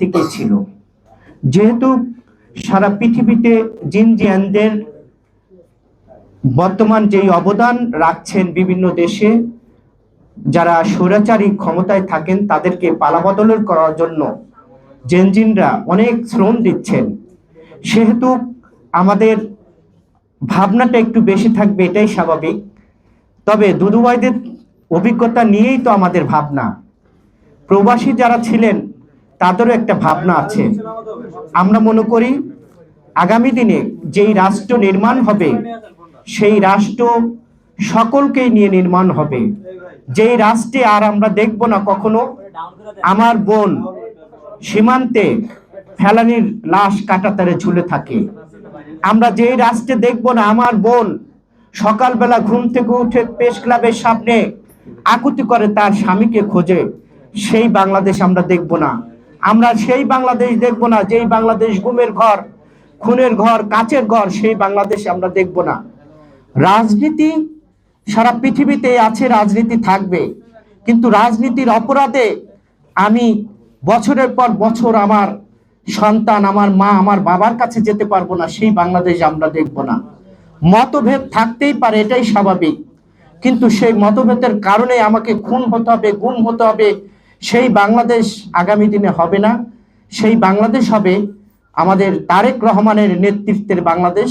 থেকে ছিল। যেহেতু সারা পৃথিবীতে জিনজিয়ানদের বর্তমান যেই অবদান রাখছেন বিভিন্ন দেশে, যারা স্বৈরাচারী ক্ষমতায় থাকেন তাদেরকে পালাবদল করার জন্য জেনজিনরা অনেক শ্রম দিচ্ছেন, সেহেতু আমাদের ভাবনাটা একটু বেশি থাকবে, এটাই স্বাভাবিক। তবে দুদুভাইদের অভিজ্ঞতা নিয়েই তো আমাদের ভাবনা। প্রবাসী যারা ছিলেন তাদেরও একটা ভাবনা আছে। আমরা মনে করি আগামী দিনে যেই রাষ্ট্র নির্মাণ হবে সেই রাষ্ট্র সকলকেই নিয়ে নির্মাণ হবে। যেই রাষ্ট্রে আর আমরা দেখব না কখনো আমার বোন সীমান্তে ফেলানির লাশ কাঁটাতারে ঝুলে থাকে। আমরা যেই রাষ্ট্রে দেখব না আমার বোন সকালবেলা ঘুম থেকে উঠে প্রেস ক্লাবের সামনে আকুতি করে তার স্বামীকে খোঁজে, সেই বাংলাদেশ আমরা দেখব না। আমরা সেই বাংলাদেশ দেখব না যেই বাংলাদেশ গুমের ঘর, খুনের ঘর, কাচের ঘর, সেই বাংলাদেশ আমরা দেখব না। রাজনীতি সারা পৃথিবীতে আছে, রাজনীতি থাকবে, কিন্তু রাজনীতির অপরাধে আমি বছরের পর বছর আমার সন্তান, আমার মা, আমার বাবার কাছে যেতে পারবো না, সেই বাংলাদেশ আমরা দেখব না। মতভেদ থাকতেই পারে, এটাই স্বাভাবিক, কিন্তু সেই মতভেদের কারণে আমাকে খুন হতে হবে, গুম হতে হবে, সেই বাংলাদেশ আগামী দিনে হবে না। সেই বাংলাদেশ হবে আমাদের তারেক রহমানের নেতৃত্বের বাংলাদেশ,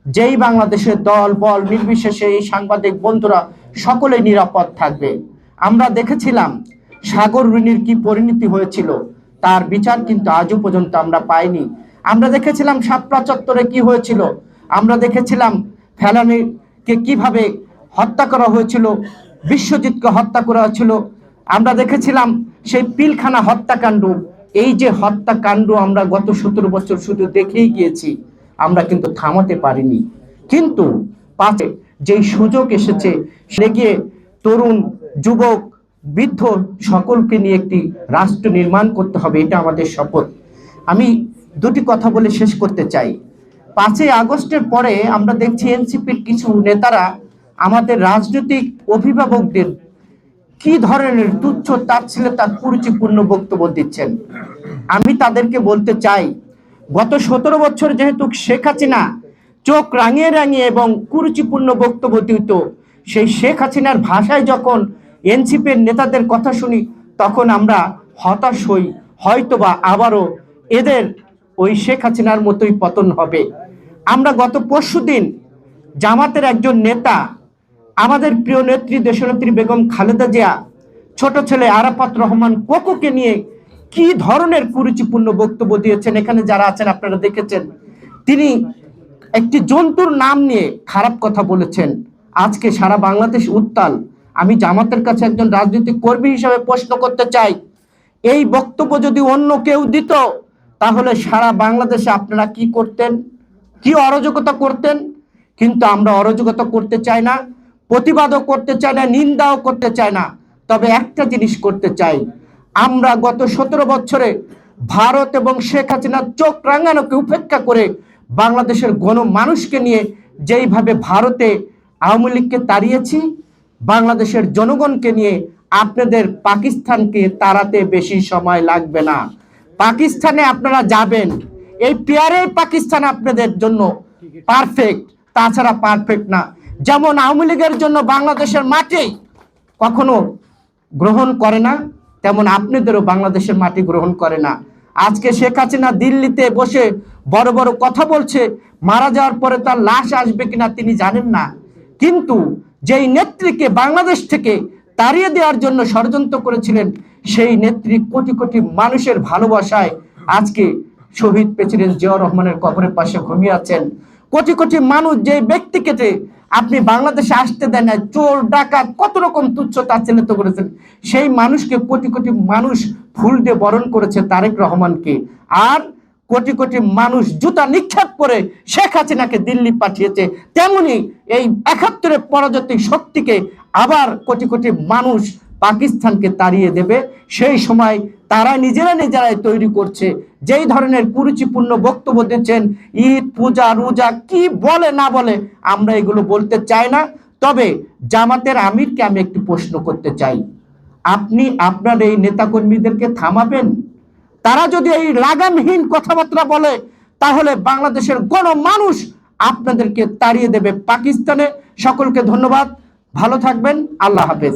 যেই বাংলাদেশের দল বল নির্বিশেষে এই সাংবাদিক বন্ধুরা সকলেই নিরাপদ থাকবে। আমরা দেখেছিলাম সাগর রুনির কি পরিণতি হয়েছিল, তার বিচার কিন্তু আজও পর্যন্ত আমরা পাইনি। আমরা দেখেছিলাম শাপলা চত্বরে কি হয়েছিল, আমরা দেখেছিলাম ফেলানিকে কিভাবে হত্যা করা হয়েছিল, বিশ্বজিৎকে হত্যা করা হয়েছিল, আমরা দেখেছিলাম সেই পিলখানা হত্যাকাণ্ড। এই যে হত্যাকাণ্ড আমরা গত 17 বছর শুধু দেখেই গিয়েছি, আমরা কিন্তু থামাতে পারিনি। কিন্তু পাশে যেই সুযোগ এসেছে সে গিয়ে তরুণ, যুবক, বৃদ্ধ সকলকে নিয়ে একটি রাষ্ট্র নির্মাণ করতে হবে, এটা আমাদের শপথ। আমি দুটি কথা বলে শেষ করতে চাই। 5ই আগস্টের পরে আমরা দেখছি এনসিপির কিছু নেতারা আমাদের রাজনৈতিক অভিভাবকদের কি ধরনের তুচ্ছ তাচ্ছিল্যতা কুরুচিপূর্ণ বক্তব্য দিচ্ছেন। আমি তাদেরকে বলতে চাই, গত 17 বছর যেহেতু শেখ হাসিনা চোখ রাঙিয়ে রাঙিয়ে এবং কুরুচিপূর্ণ বক্তব্য দিত, সেই শেখ হাসিনার ভাষায় যখন এনসিপির নেতাদের কথা শুনি তখন আমরা হতাশ হই, হয়তোবা আবারও এদের ওই শেখ হাসিনার মতোই পতন হবে। আমরা গত পরশুদিন জামাতের একজন নেতা, আমাদের প্রিয় নেত্রী দেশনেত্রী বেগম খালেদা জিয়া ছোট ছেলে আরাফাত রহমান কোকোকে নিয়ে কি ধরনের কুরুচিপূর্ণ বক্তব্য দিয়েছেন, এখানে যারা আছেন আপনারা দেখেছেন। তিনি একটি জন্তুর নাম নিয়ে খারাপ কথা বলেছেন। আজকে সারা বাংলাদেশ উত্তাল। আমি জামাতের কাছে একজন রাজনৈতিক কর্মী হিসেবে প্রশ্ন করতে চাই, এই বক্তব্য যদি অন্য কেউ দিত তাহলে সারা বাংলাদেশে আপনারা কি করতেন, কি অরাজকতা করতেন? কিন্তু আমরা অরাজকতা করতে চাই না, প্রতিবাদও করতে চাই না, নিন্দাও করতে চাই না। তবে একটা জিনিস করতে চাই, আমরা গত 17 বছরে ভারত এবং শেখ হাসিনার চোখ রাঙানোকে উপেক্ষা করে বাংলাদেশের গণমানুষকে নিয়ে যেইভাবে ভারতে আওয়ামী লীগকে তাড়িয়েছি, বাংলাদেশের জনগণকে নিয়ে আপনাদের পাকিস্তানকে তাড়াতে বেশি সময় লাগবে না। পাকিস্তানে আপনারা যাবেন, এই পেয়ারে পাকিস্তান আপনাদের জন্য পারফেক্ট, তাছাড়া পারফেক্ট না। যেমন আওয়ামী লীগের জন্য বাংলাদেশের মাটি কখনো গ্রহণ করে না, তেমন আপনাদেরও বাংলাদেশের মাটি গ্রহণ করে না। আজকে শেখ হাসিনা দিল্লিতে বসে বড় বড় কথা বলছে, মারা যাওয়ার পরে তার লাশ আসবে কিনা তিনি জানেন না। কিন্তু যেই নেত্রীকে বাংলাদেশ থেকে তাড়িয়ে দেওয়ার জন্য ষড়যন্ত্র করেছিলেন, সেই নেত্রী কোটি কোটি মানুষের ভালোবাসায় আজকে শহীদ প্রেসিডেন্ট জিয়াউর রহমানের কবরের পাশে ঘুমিয়ে আছেন। কোটি কোটি মানুষ যে ব্যক্তিকে আপনি বাংলাদেশে আসতে দেন না, চোর ডাকাত কত রকম তুচ্ছ তাচ্ছিল্য করেছেন, সেই মানুষকে কোটি কোটি মানুষ ফুল দিয়ে বরণ করেছে তারেক রহমানকে। আর কোটি কোটি মানুষ জুতা নিক্ষেপ করে শেখ হাসিনাকে দিল্লি পাঠিয়েছে। তেমনি এই 71-এর পরাজয়ী শক্তিকে আবার কোটি কোটি মানুষ পাকিস্তানকে তাড়িয়ে দেবে। সেই সময় তারা নিজেরাই তৈরি করছে। যেই ধরনের কুরুচিপূর্ণ বক্তব্য দিচ্ছেন, ঈদ, পূজা, রোজা কি বলে না বলে আমরা এগুলো বলতে চাই না। তবে জামাতের আমিরকে আমি একটু প্রশ্ন করতে চাই, আপনি আপনার এই নেতাকর্মীদেরকে থামাবেন? তারা যদি এই লাগামহীন কথাবার্তা বলে তাহলে বাংলাদেশের গণমানুষ আপনাদেরকে তাড়িয়ে দেবে পাকিস্তানে। সকলকে ধন্যবাদ, ভালো থাকবেন, আল্লাহ হাফেজ।